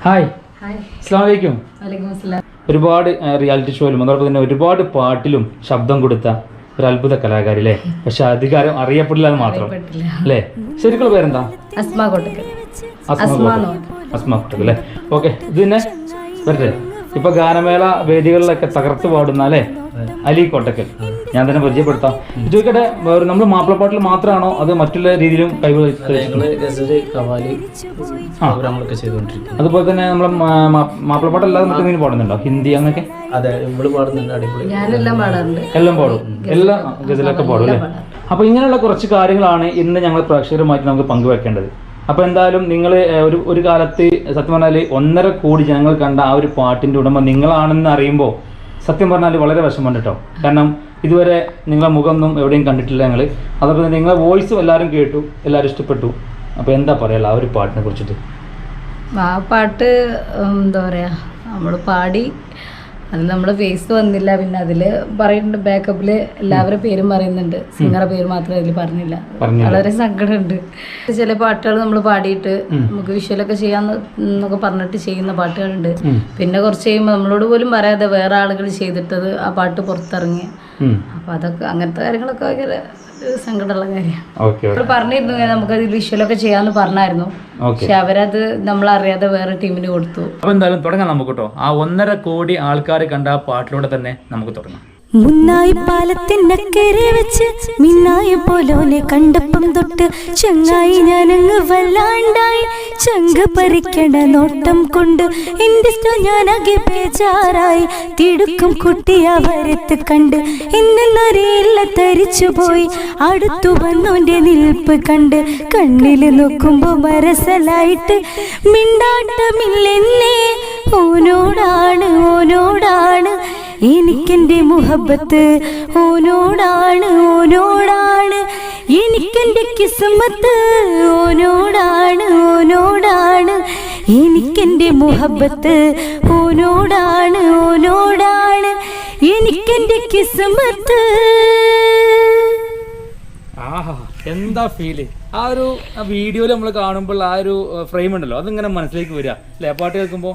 Hi, അസ്സലാമു അലൈക്കും. ഒരുപാട് റിയാലിറ്റി ഷോയിലും അതോടൊപ്പം തന്നെ ഒരുപാട് പാട്ടിലും ശബ്ദം കൊടുത്ത ഒരു അത്ഭുത കലാകാരി അല്ലേ? പക്ഷെ അധികാരം അറിയപ്പെടില്ല എന്ന് മാത്രം അല്ലേ? ശരിക്കുള്ള പേരെന്താ? അസ്മാ കോട്ടക്കൽ അല്ലേ? ഓക്കെ, ഇത് തന്നെ വരട്ടെ. ഇപ്പൊ ഗാനമേള വേദികളിലൊക്കെ തകർത്ത് പാടുന്ന അല്ലേ അലി കോട്ടക്കൽ, ഞാൻ തന്നെ പരിചയപ്പെടുത്താം. ചോദിക്കട്ടെ, നമ്മൾ മാപ്പിളപ്പാട്ടിൽ മാത്രമാണോ അത് മറ്റുള്ള രീതിയിലും അതുപോലെ തന്നെ നമ്മളെ മാപ്പിളപ്പാട്ടല്ലാതെ മറ്റു മീൻ പാടുന്നുണ്ടോ? ഹിന്ദി അങ്ങനെയൊക്കെ? എല്ലാം പാടും, എല്ലാ ഗസലൊക്കെ പാടും അല്ലേ? അപ്പൊ ഇങ്ങനെയുള്ള കുറച്ച് കാര്യങ്ങളാണ് ഇന്ന് ഞങ്ങൾ പ്രേക്ഷകരുമായിട്ട് നമുക്ക് പങ്കുവെക്കേണ്ടത്. അപ്പോൾ എന്തായാലും നിങ്ങൾ ഒരു കാലത്ത് സത്യം പറഞ്ഞാൽ 1.5 കോടി ജനങ്ങൾ കണ്ട ആ ഒരു പാട്ടിൻ്റെ ഉടമ നിങ്ങളാണെന്ന് അറിയുമ്പോൾ സത്യം പറഞ്ഞാൽ വളരെ വിഷമമുണ്ട് കേട്ടോ. കാരണം ഇതുവരെ നിങ്ങളെ മുഖമൊന്നും എവിടെയും കണ്ടിട്ടില്ല ഞങ്ങൾ. അതോടൊപ്പം തന്നെ നിങ്ങളെ വോയിസും എല്ലാവരും കേട്ടു, എല്ലാവരും ഇഷ്ടപ്പെട്ടു. അപ്പോൾ എന്താ പറയുക ആ ഒരു പാട്ടിനെ കുറിച്ചിട്ട്? ആ പാട്ട് എന്താ പറയുക, നമ്മൾ പാടി അതിൽ നമ്മുടെ ഫേസ് വന്നില്ല. പിന്നെ അതിൽ പറയുന്നുണ്ട്, ബാക്കപ്പിൽ എല്ലാവരുടെ പേരും പറയുന്നുണ്ട്, സിംഗറുടെ പേര് മാത്രമേ അതിൽ പറഞ്ഞില്ല. വളരെ സങ്കടമുണ്ട്. ചില പാട്ടുകൾ നമ്മൾ പാടിയിട്ട് നമുക്ക് വിഷ്വലൊക്കെ ചെയ്യാന്നൊക്കെ പറഞ്ഞിട്ട് ചെയ്യുന്ന പാട്ടുകളുണ്ട്. പിന്നെ കുറച്ച് കഴിയുമ്പോൾ നമ്മളോട് പോലും പറയാതെ വേറെ ആളുകൾ ചെയ്തിട്ടത് ആ പാട്ട് പുറത്തിറങ്ങി. അപ്പൊ അതൊക്കെ അങ്ങനത്തെ കാര്യങ്ങളൊക്കെ ഭയങ്കര സങ്കടമുള്ള കാര്യമാണ്. പറഞ്ഞിരുന്നു നമുക്കത് വിഷ്വലൊക്കെ ചെയ്യാന്ന് പറഞ്ഞായിരുന്നു, പക്ഷെ അവരത് നമ്മളറിയാതെ വേറെ ടീമിന് കൊടുത്തു. അപ്പൊ എന്തായാലും തുടങ്ങാം നമുക്ക് കേട്ടോ. ആ 1.5 കോടി ആൾക്കാർ കണ്ട ആ പാട്ടിലൂടെ തന്നെ നമുക്ക് തുടങ്ങാം. മുന്നായി പാലത്തിനക്കരെ വെച്ച് മിന്നായ പോലോനെ കണ്ടപ്പം തൊട്ട് ചങ്ങായി ഞാനങ്ങ് വല്ലാണ്ടായി. ചങ്ക പറിക്കണ നോട്ടം കൊണ്ട് എന്റെ ഞാനാകെ ബേജാറായി. തിടുക്കം കുട്ടിയ വരത്ത് കണ്ട് എന്നറിയില്ല തരിച്ചുപോയി. അടുത്തു വന്നോന്റെ നിൽപ്പ് കണ്ട് കണ്ണില് നോക്കുമ്പോ മരസലായിട്ട് മിണ്ടാട്ടമില്ലെന്നേ. ഓനോടാണ് ഓനോടാണ് എനിക്കെന്റെ മുഹബത്ത്, ഓനോടാണ് ഓനോടാണ് എനിക്കെന്റെ കിസ്മത്ത്, ഓനോടാണ് ഓനോടാണ് എനിക്കെന്റെ മുഹബത്ത്, ഓനോടാണ് ഓനോടാണ് എനിക്കെന്റെ കിസ്മത്ത്. ആഹാ, എന്താ ഫീല്! ആ ഒരു വീഡിയോയിൽ നമ്മൾ കാണുമ്പോൾ ആ ഒരു ഫ്രെയിം ഉണ്ടല്ലോ, അതിങ്ങനെ മനസ്സിലേക്ക് വരിക അല്ലേ പാട്ട് കേൾക്കുമ്പോൾ?